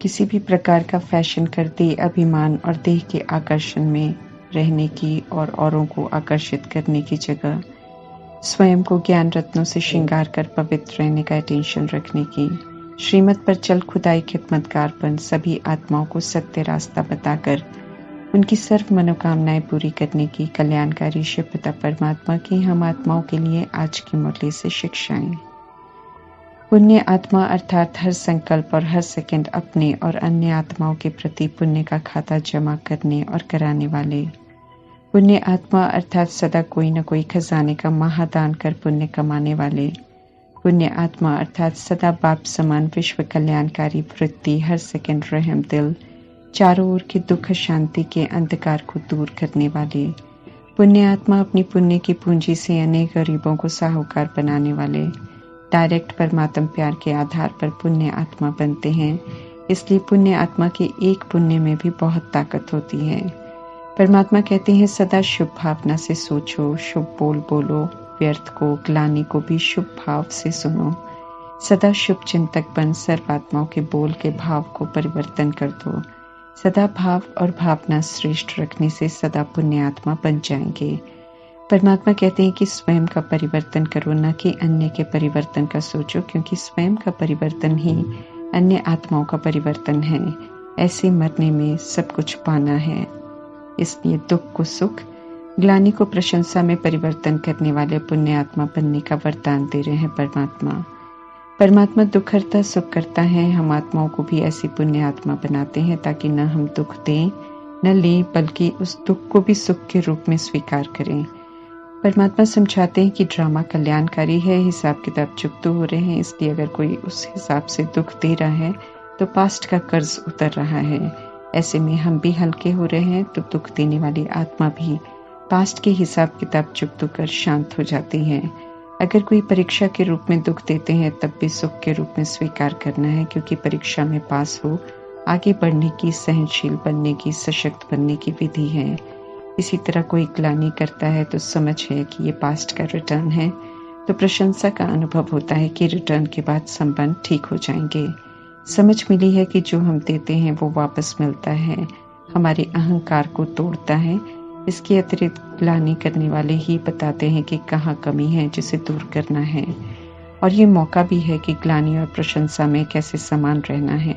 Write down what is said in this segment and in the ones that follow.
किसी भी प्रकार का फैशन करते अभिमान और देह के आकर्षण में रहने की और औरों को आकर्षित करने की जगह स्वयं को ज्ञान रत्नों से श्रृंगार कर पवित्र रहने का अटेंशन रखने की, श्रीमत पर चल खुदाई खिदमतगारपन सभी आत्माओं को सत्य रास्ता बताकर उनकी सर्व मनोकामनाएं पूरी करने की कल्याणकारी शिव पिता परमात्मा की हम आत्माओं के लिए आज की मुरली से शिक्षाएं। पुण्य आत्मा अर्थात हर संकल्प और हर सेकंड अपने और अन्य आत्माओं के प्रति पुण्य का खाता जमा करने और कराने वाले। पुण्य आत्मा अर्थात सदा कोई न कोई खजाने का महादान कर पुण्य कमाने वाले। पुण्य आत्मा अर्थात सदा बाप समान विश्व कल्याणकारी वृत्ति, हर सेकंड रहम दिल, चारों ओर के दुख शांति के अंधकार को दूर करने वाले। पुण्य आत्मा अपनी पुण्य की पूंजी से अनेक गरीबों को साहूकार बनाने वाले। डायरेक्ट परमात्म प्यार के आधार पर पुण्य आत्मा बनते हैं, इसलिए पुण्य आत्मा के एक पुण्य में भी बहुत ताकत होती है। परमात्मा कहते हैं सदा शुभ भावना से सोचो, शुभ बोल बोलो, व्यर्थ को ग्लानि को भी शुभ भाव से सुनो। सदा शुभ चिंतक बन सर्वात्माओं के बोल के भाव को परिवर्तन कर दो। सदा भाव और भावना श्रेष्ठ रखने से सदा पुण्य आत्मा बन जाएंगे। परमात्मा कहते हैं कि स्वयं का परिवर्तन करो, न कि अन्य के परिवर्तन का सोचो, क्योंकि स्वयं का परिवर्तन ही अन्य आत्माओं का परिवर्तन है। ऐसे मरने में सब कुछ पाना है, इसलिए दुख को सुख, ग्लानि को प्रशंसा में परिवर्तन करने वाले पुण्य आत्मा बनने का वरदान दे रहे हैं परमात्मा। परमात्मा दुख हरता सुख करता है। हम आत्माओं को भी ऐसी पुण्य आत्मा बनाते हैं ताकि न हम दुख दें न लें, बल्कि उस दुख को भी सुख के रूप में स्वीकार करें। परमात्मा समझाते हैं कि ड्रामा कल्याणकारी है, हिसाब किताब चुकते हो रहे हैं, इसलिए अगर कोई उस हिसाब से दुख दे रहा है तो पास्ट का कर्ज उतर रहा है। ऐसे में हम भी हल्के हो रहे हैं तो दुख देने वाली आत्मा भी पास्ट के हिसाब किताब चुकते कर शांत हो जाती है। अगर कोई परीक्षा के रूप में दुख देते हैं तब भी सुख के रूप में स्वीकार करना है, क्योंकि परीक्षा में पास हो आगे बढ़ने की, सहनशील बनने की, सशक्त बनने की विधि है। इसी तरह कोई ग्लानि करता है तो समझ है कि ये पास्ट का रिटर्न है, तो प्रशंसा का अनुभव होता है कि रिटर्न के बाद संबंध ठीक हो जाएंगे। समझ मिली है कि जो हम देते हैं वो वापस मिलता है, हमारे अहंकार को तोड़ता है। इसके अतिरिक्त ग्लानि करने वाले ही बताते हैं कि कहाँ कमी है जिसे दूर करना है, और ये मौका भी है कि ग्लानि और प्रशंसा में कैसे समान रहना है।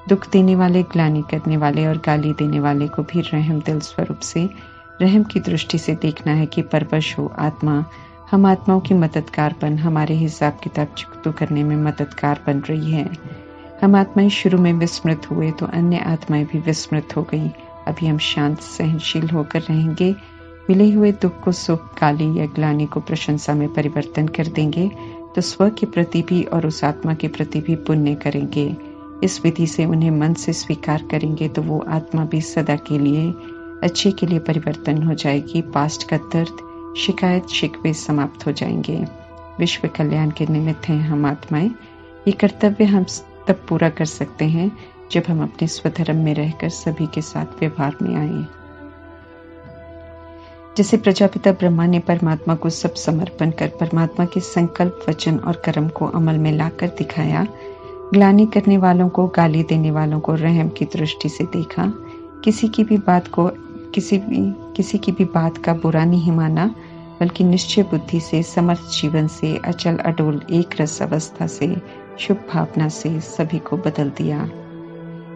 दुख देने वाले, ग्लानि करने वाले और गाली देने वाले को भी रहम दिल स्वरूप से, रहम की दृष्टि से देखना है कि परवश हो आत्मा। हम आत्माओं की मददगार बन हमारे हिसाब किताब चुकतू करने में मददगार बन रही है। हम आत्माएं शुरू में विस्मृत हुए तो अन्य आत्माएं भी विस्मृत हो गई। अभी हम शांत सहनशील होकर रहेंगे। मिले हुए दुख को सुख, गाली या ग्लानि को प्रशंसा में परिवर्तन कर देंगे तो स्व के प्रति भी और उस आत्मा के प्रति भी पुण्य करेंगे। इस विधि से उन्हें मन से स्वीकार करेंगे तो वो आत्मा भी सदा के लिए अच्छे के लिए परिवर्तन हो जाएगी। पास्ट का दर्द, शिकायत, शिकवे समाप्त हो जाएंगे। विश्व कल्याण के निमित्त हैं हम आत्माएं। ये कर्तव्य हम तब पूरा कर सकते हैं जब हम अपने स्वधर्म में रहकर सभी के साथ व्यवहार में आए। जैसे प्रजापिता ब्रह्मा ने परमात्मा को सब समर्पण कर परमात्मा के संकल्प, वचन और कर्म को अमल में लाकर दिखाया। ग्लानि करने वालों को, गाली देने वालों को रहम की दृष्टि से देखा। किसी की भी बात का बुरा नहीं माना, बल्कि निश्चय बुद्धि से, समर्थ जीवन से, अचल अडोल एक रस अवस्था से, शुभ भावना से सभी को बदल दिया।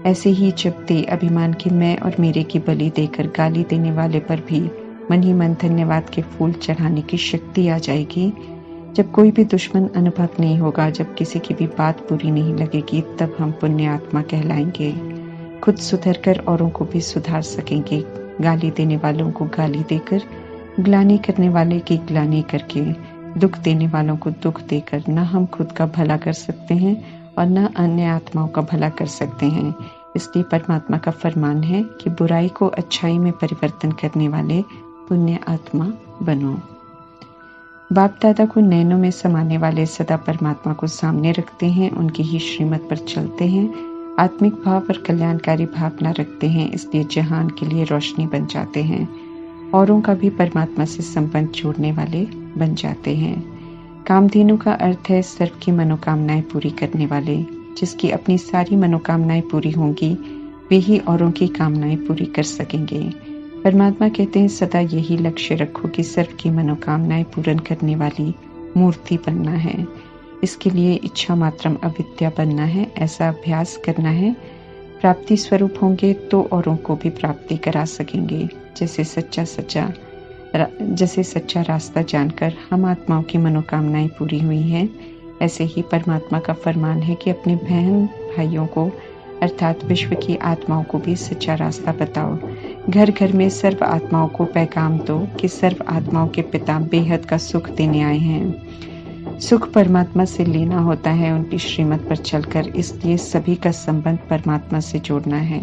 ऐसे ही जब दे अभिमान की मैं और मेरे की बलि देकर गाली देने वाले पर भी मन ही मन धन्यवाद के फूल चढ़ाने की शक्ति आ जाएगी। जब कोई भी दुश्मन अनुभव नहीं होगा, जब किसी की भी बात बुरी नहीं लगेगी, तब हम पुण्य आत्मा कहलाएंगे। खुद सुधर कर औरों को भी सुधार सकेंगे। गाली देने वालों को गाली देकर, ग्लानि करने वाले की ग्लानि करके, दुख देने वालों को दुख देकर न हम खुद का भला कर सकते हैं और न अन्य आत्माओं का भला कर सकते हैं। इसलिए परमात्मा का फरमान है कि बुराई को अच्छाई में परिवर्तन करने वाले पुण्य आत्मा बनो। बाप दादा को नैनों में समाने वाले सदा परमात्मा को सामने रखते हैं, उनकी ही श्रीमत पर चलते हैं, आत्मिक भाव और कल्याणकारी भावना रखते हैं, इसलिए जहान के लिए रोशनी बन जाते हैं, औरों का भी परमात्मा से संबंध जोड़ने वाले बन जाते हैं। कामधेनु का अर्थ है सर्व की मनोकामनाएं पूरी करने वाले। जिसकी अपनी सारी मनोकामनाएं पूरी होंगी, वे ही औरों की कामनाएं पूरी कर सकेंगे। परमात्मा कहते हैं, सदा यही लक्ष्य रखो कि सर्व की मनोकामनाएं पूर्ण करने वाली मूर्ति बनना है। इसके लिए इच्छा मात्रम अविद्या बनना है, ऐसा अभ्यास करना है। प्राप्ति स्वरूप होंगे तो औरों को भी प्राप्ति करा सकेंगे। जैसे सच्चा रास्ता जानकर हम आत्माओं की मनोकामनाएं पूरी हुई हैं, ऐसे ही परमात्मा का फरमान है कि अपने बहन भाइयों को अर्थात विश्व की आत्माओं को भी सच्चा रास्ता बताओ। घर घर में सर्व आत्माओं को पैगाम दो कि सर्व आत्माओं के पिता बेहद का सुख देने आए हैं। सुख परमात्मा से लेना होता है उनकी श्रीमत पर चलकर, इसलिए सभी का संबंध परमात्मा से जोड़ना है।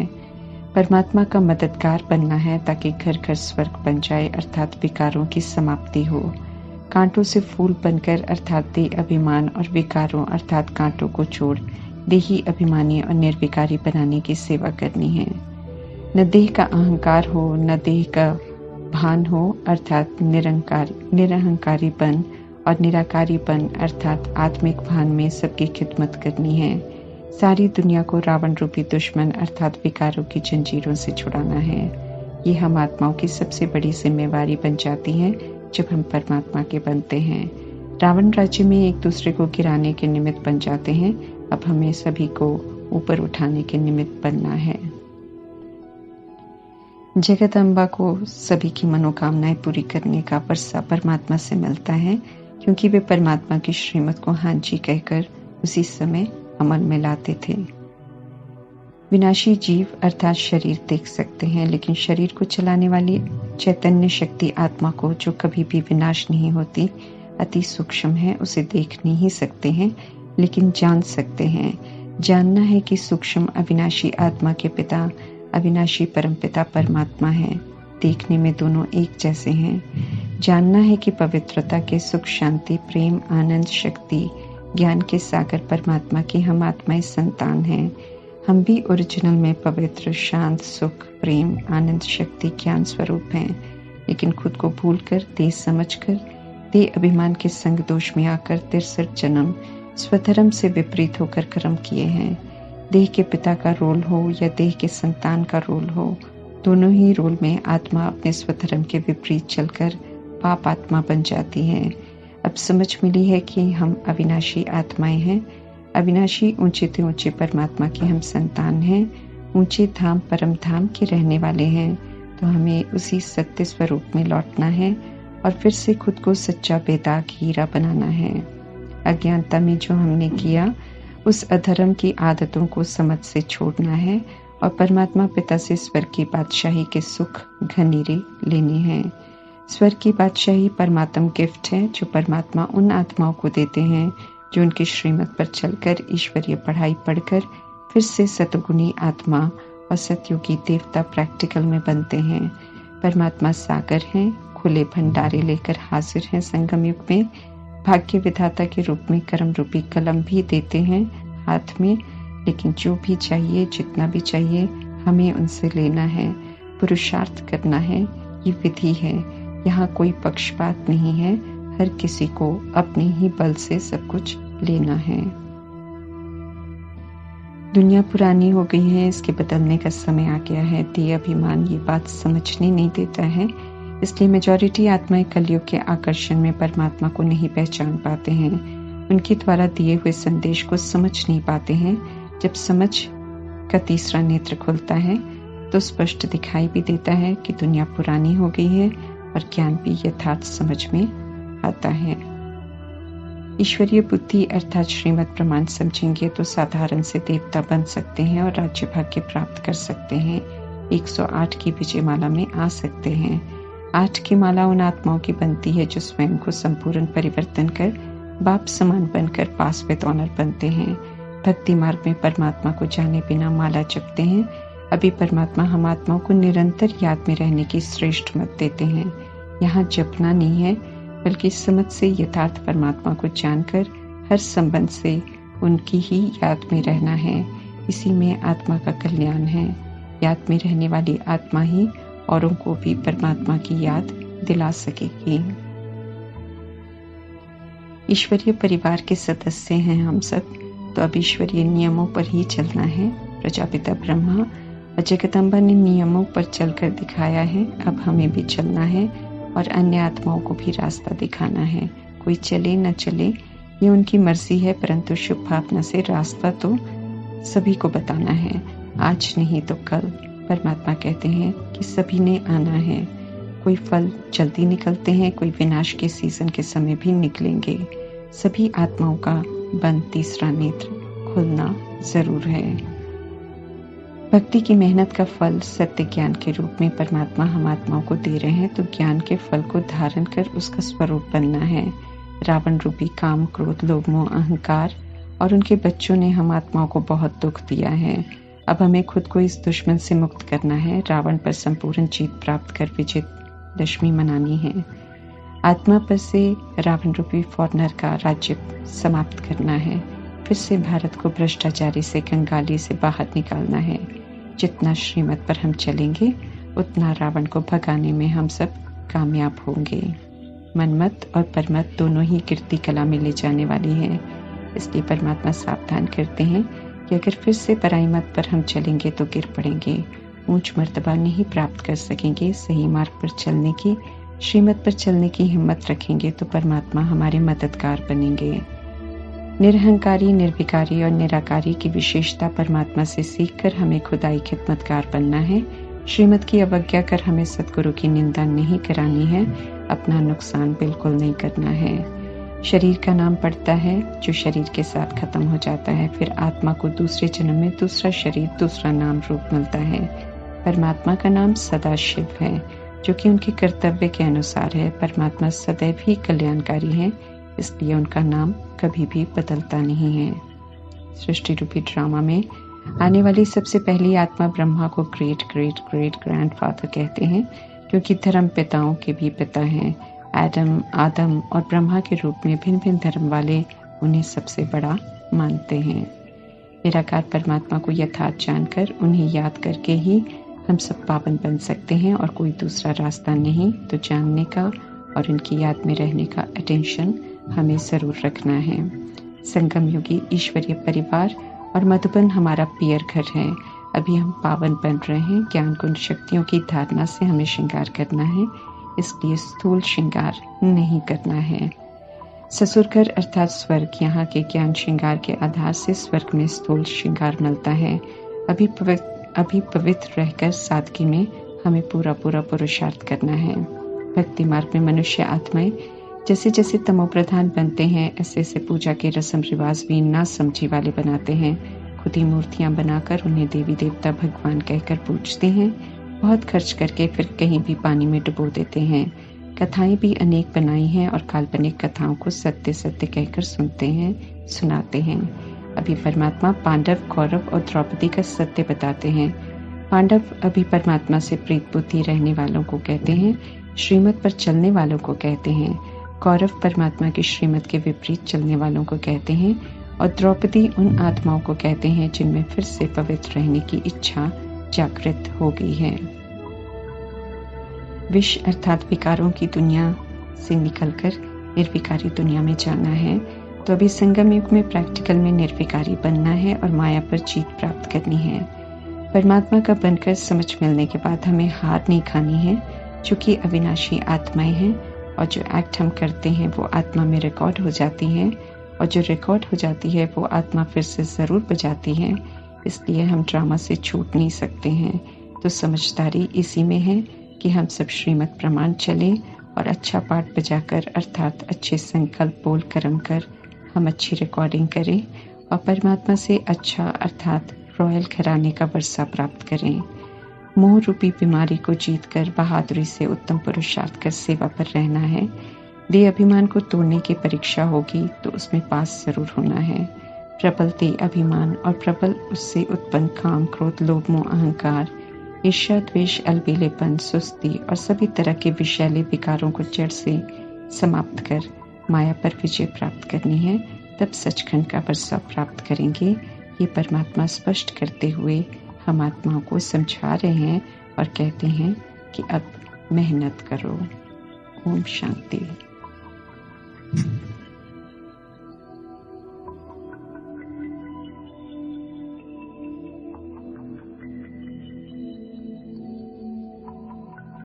परमात्मा का मददगार बनना है ताकि घर घर स्वर्ग बन जाए, अर्थात विकारों की समाप्ति हो। कांटों से फूल बनकर अर्थात देह अभिमान और विकारों अर्थात कांटों को छोड़ देही अभिमानी और निर्विकारी बनाने की सेवा करनी है। न देह का अहंकार हो, न देह का भान हो, अर्थात निरहंकारीपन और निराकारीपन अर्थात आत्मिक भान में सबकी खिदमत करनी है। सारी दुनिया को रावण रूपी दुश्मन अर्थात विकारों की जंजीरों से छुड़ाना है। ये हम आत्माओं की सबसे बड़ी जिम्मेवारी बन जाती है जब हम परमात्मा के बनते हैं। रावण राज्य में एक दूसरे को गिराने के निमित्त बन जाते हैं, अब हमें सभी को ऊपर उठाने के निमित्त बनना है। जगदम्बा को सभी की मनोकामनाएं पूरी करने का वर्षा परमात्मा से मिलता है, क्योंकि वे परमात्मा की श्रीमत को हाँ जी कहकर उसी समय अमल में लाते थे। विनाशी जीव अर्थात शरीर देख सकते हैं, लेकिन शरीर को चलाने वाली चैतन्य शक्ति आत्मा को, जो कभी भी विनाश नहीं होती, अति सूक्ष्म है, उसे देख नहीं सकते हैं लेकिन जान सकते हैं। जानना है कि सूक्ष्म अविनाशी आत्मा के पिता अविनाशी परमपिता परमात्मा है। देखने में दोनों एक जैसे हैं। जानना है कि पवित्रता के सुख, शांति, प्रेम, आनंद, शक्ति, ज्ञान के सागर परमात्मा की हम आत्माएं संतान हैं। हम भी ओरिजिनल में पवित्र, शांत, सुख, प्रेम, आनंद, शक्ति, ज्ञान स्वरूप हैं, लेकिन खुद को भूलकर, देह समझकर, देह अभिमान के संग दोष में आकर 63 जन्म स्वधर्म से विपरीत होकर कर्म किए हैं। देह के पिता का रोल हो या देह के संतान का रोल हो, दोनों ही रोल में आत्मा अपने स्वधर्म के विपरीत चलकर पाप आत्मा बन जाती है। अब समझ मिली है कि हम अविनाशी आत्माएं हैं। अविनाशी ऊंचे से ऊंचे परमात्मा के हम संतान हैं, ऊंचे धाम परम धाम के रहने वाले हैं। तो हमें उसी सत्य स्वरूप में लौटना है और फिर से खुद को सच्चा बेदाग हीरा बनाना है। अज्ञानता में जो हमने किया उस अधर्म की आदतों को समझ से छोड़ना है और परमात्मा पिता से स्वर्ग की बादशाही के सुख घनीरे लेने हैं। स्वर्ग की बादशाही परमात्म गिफ्ट है जो परमात्मा उन आत्माओं को देते हैं जो उनकी श्रीमत पर चलकर ईश्वरीय पढ़ाई पढ़कर फिर से सतगुणी आत्मा और सतयुगी देवता प्रैक्टिकल में बनते हैं। परमात्मा सागर हैं, खुले भंडारे लेकर हाजिर हैं संगम युग में। भाग्य विधाता के रूप में कर्म रूपी कलम भी देते हैं हाथ में, लेकिन जो भी चाहिए, जितना भी चाहिए, हमें उनसे लेना है, पुरुषार्थ करना है। ये विधि है, यहाँ कोई पक्षपात नहीं है, हर किसी को अपने ही बल से सब कुछ लेना है। दुनिया पुरानी हो गई है, इसके बदलने का समय आ गया है। देह अभिमान ये बात समझने नहीं देता है, इसलिए मेजॉरिटी आत्माएं कलयुग के आकर्षण में परमात्मा को नहीं पहचान पाते हैं। उनके द्वारा दिए हुए संदेश को समझ नहीं पाते हैं। जब समझ का तीसरा नेत्र खुलता है तो स्पष्ट दिखाई भी देता है कि दुनिया पुरानी हो गई है और ज्ञान भी यथार्थ समझ में आता है। ईश्वरीय बुद्धि अर्थात श्रीमत प्रमाण समझेंगे तो साधारण से देवता बन सकते हैं और राज्य भाग्य प्राप्त कर सकते हैं। 108 की विजय माला में आ सकते हैं। 8 की माला उन आत्माओं की बनती है जो स्वयं को संपूर्ण परिवर्तन कर बाप समान बनकर पास विद ऑनर बनते हैं। भक्ति मार्ग में परमात्मा को जाने बिना माला जपते हैं। अभी परमात्मा हम आत्माओं को निरंतर याद में रहने की श्रेष्ठ मत देते हैं। यहाँ जपना नहीं है, बल्कि समझ से यथार्थ परमात्मा को जानकर हर संबंध से उनकी ही याद में रहना है। इसी में आत्मा का कल्याण है। याद में रहने वाली आत्मा ही औरों को भी परमात्मा की याद दिला सकेगी। ईश्वरीय परिवार के सदस्य हैं हम सब। तो अब ईश्वरीय नियमों पर ही चलना है। प्रजापिता ब्रह्मा और जगदम्बा ने नियमों पर चलकर दिखाया है, अब हमें भी चलना है और अन्य आत्माओं को भी रास्ता दिखाना है। कोई चले न चले ये उनकी मर्जी है, परंतु शुभ भावना से रास्ता तो सभी को बताना है, आज नहीं तो कल। परमात्मा कहते हैं कि सभी ने आना है। कोई फल जल्दी निकलते हैं, कोई विनाश के सीजन के समय भी निकलेंगे। सभी आत्माओं का बंद तीसरा नेत्र खुलना जरूर है। भक्ति की मेहनत का फल सत्य ज्ञान के रूप में परमात्मा हम आत्माओं को दे रहे हैं, तो ज्ञान के फल को धारण कर उसका स्वरूप बनना है। रावण रूपी काम, क्रोध, लोभ, मोह, अहंकार और उनके बच्चों ने हम आत्माओं को बहुत दुख दिया है। अब हमें खुद को इस दुश्मन से मुक्त करना है, रावण पर संपूर्ण जीत प्राप्त कर विजयदशमी मनानी है। आत्मा पर से रावण रूपी फॉरनर का राज्य समाप्त करना है। फिर से भारत को भ्रष्टाचारी से, कंगाली से बाहर निकालना है। जितना श्रीमत पर हम चलेंगे उतना रावण को भगाने में हम सब कामयाब होंगे। मनमत और परमत दोनों ही कीर्ति कला में ले जाने वाली है। इसलिए परमात्मा सावधान करते हैं कि अगर फिर से पराई मत पर हम चलेंगे तो गिर पड़ेंगे, ऊंच मर्तबा नहीं प्राप्त कर सकेंगे। सही मार्ग पर चलने की, श्रीमत पर चलने की हिम्मत रखेंगे तो परमात्मा हमारे मददगार बनेंगे। निरहंकारी, निर्विकारी और निराकारी की विशेषता परमात्मा से सीखकर हमें खुदाई खिदमतगार बनना है। श्रीमत की अवज्ञा कर हमें सद्गुरु की निंदा नहीं करानी है, अपना नुकसान बिल्कुल नहीं करना है। शरीर का नाम पड़ता है जो शरीर के साथ खत्म हो जाता है, फिर आत्मा को दूसरे जन्म में दूसरा शरीर, दूसरा नाम रूप मिलता है। परमात्मा का नाम सदा शिव है, जो कि उनके कर्तव्य के अनुसार है। परमात्मा सदैव ही कल्याणकारी है, इसलिए उनका नाम कभी भी बदलता नहीं है। सृष्टि रूपी ड्रामा में आने वाली सबसे पहली आत्मा ब्रह्मा को ग्रेट ग्रेट ग्रेट ग्रैंडफादर कहते हैं, क्योंकि धर्म पिताओं के भी पिता हैं। आदम और ब्रह्मा के रूप में भिन्न भिन्न धर्म वाले उन्हें सबसे बड़ा मानते हैं। निराकार परमात्मा को यथार्थ जानकर उन्हें याद करके ही हम सब पावन बन सकते हैं और कोई दूसरा रास्ता नहीं। तो जानने का और उनकी याद में रहने का अटेंशन हमें जरूर रखना है। संगम युगी ईश्वरीय परिवार और मधुबन हमारा पियर घर है। अभी हम पावन बन रहे हैं। ज्ञान गुण शक्तियों की धारणा से हमें श्रृंगार करना है, इसलिए स्थूल श्रृंगार नहीं करना है। ससुर घर अर्थात स्वर्ग, यहाँ के ज्ञान श्रृंगार के आधार से स्वर्ग में स्थूल श्रृंगार मिलता है। अभी पवित्र रहकर सादगी में हमें पूरा पुरुषार्थ करना है। भक्ति मार्ग में मनुष्य आत्माएं जैसे जैसे तमोप्रधान बनते हैं, ऐसे ऐसे पूजा के रस्म रिवाज भी ना समझी वाले बनाते हैं। खुद ही मूर्तियां बनाकर उन्हें देवी देवता भगवान कहकर पूजते हैं। बहुत खर्च करके फिर कहीं भी पानी में डुबो देते हैं। कथाएं भी अनेक बनाई हैं और काल्पनिक कथाओं को सत्य सत्य कहकर सुनते हैं, सुनाते हैं। अभी परमात्मा पांडव, कौरव और द्रौपदी का सत्य बताते हैं। पांडव अभी परमात्मा से प्रीत बुद्धि रहने वालों को कहते हैं, श्रीमत पर चलने वालों को कहते हैं। कौरव परमात्मा की श्रीमत के विपरीत चलने वालों को कहते हैं और द्रौपदी उन आत्माओं को कहते हैं जिनमें फिर से पवित्र रहने की इच्छा जागृत हो गई है। विष अर्थात विकारों की दुनिया से निकलकर निर्विकारी दुनिया में जाना है। तो अभी संगम युग में प्रैक्टिकल में निर्विकारी बनना है और माया पर जीत प्राप्त करनी है। परमात्मा का बनकर समझ मिलने के बाद हमें हार नहीं खानी है, चूंकि अविनाशी आत्माएं हैं और जो एक्ट हम करते हैं वो आत्मा में रिकॉर्ड हो जाती है और जो रिकॉर्ड हो जाती है वो आत्मा फिर से जरूर बजाती है। इसलिए हम ड्रामा से छूट नहीं सकते हैं। तो समझदारी इसी में है कि हम सब श्रीमत प्रमाण चलें और अच्छा पाठ बजाकर अर्थात अच्छे संकल्प बोल कर्म कर हम अच्छी रिकॉर्डिंग करें और परमात्मा से अच्छा अर्थात रॉयल घराने का वर्षा प्राप्त करें। मोह रूपी बीमारी को जीतकर बहादुरी से उत्तम पुरुषार्थ कर सेवा पर रहना है। देह अभिमान को तोड़ने की परीक्षा होगी तो उसमें पास जरूर होना है। प्रबल देह अभिमान और प्रबल उससे उत्पन्न काम, क्रोध, लोभ, मोह, अहंकार, ईर्ष्या, द्वेष, अलबेलेपन, सुस्ती और सभी तरह के विषैले विकारों को जड़ से समाप्त कर माया पर विजय प्राप्त करनी है। तब सचखंड का वर्षा प्राप्त करेंगे। ये परमात्मा स्पष्ट करते हुए हम आत्माओं को समझा रहे हैं और कहते हैं कि अब मेहनत करो। ओम शांति।